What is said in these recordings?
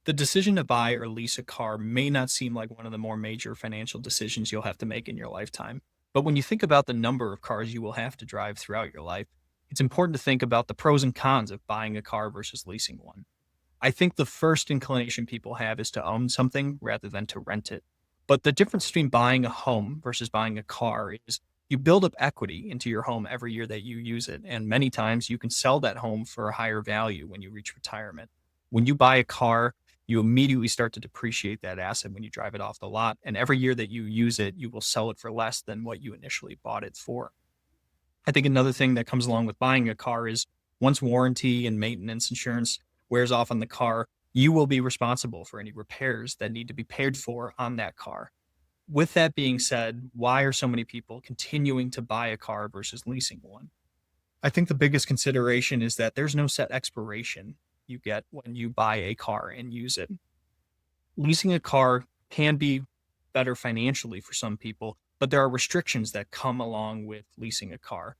The decision to buy or lease a car may not seem like one of the more major financial decisions you'll have to make in your lifetime. But when you think about the number of cars you will have to drive throughout your life, it's important to think about the pros and cons of buying a car versus leasing one. I think the first inclination people have is to own something rather than to rent it. But the difference between buying a home versus buying a car is you build up equity into your home every year that you use it. And many times you can sell that home for a higher value when you reach retirement. When you buy a car, you immediately start to depreciate that asset when you drive it off the lot. And every year that you use it, you will sell it for less than what you initially bought it for. I think another thing that comes along with buying a car is once warranty and maintenance insurance wears off on the car, you will be responsible for any repairs that need to be paid for on that car. With that being said, why are so many people continuing to buy a car versus leasing one? I think the biggest consideration is that there's no set expiration you get when you buy a car and use it. Leasing a car can be better financially for some people, but there are restrictions that come along with leasing a car.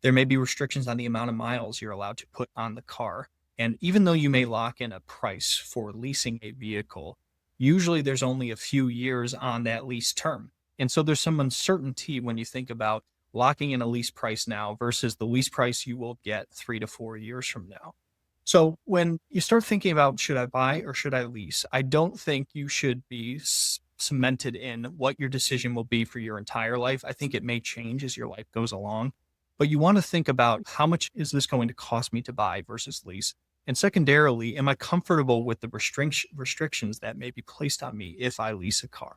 There may be restrictions on the amount of miles you're allowed to put on the car. And even though you may lock in a price for leasing a vehicle, usually there's only a few years on that lease term. And so there's some uncertainty when you think about locking in a lease price now versus the lease price you will get 3 to 4 years from now. So when you start thinking about should I buy or should I lease, I don't think you should be cemented in what your decision will be for your entire life. I think it may change as your life goes along, but you want to think about how much is this going to cost me to buy versus lease? And secondarily, am I comfortable with the restrictions that may be placed on me if I lease a car?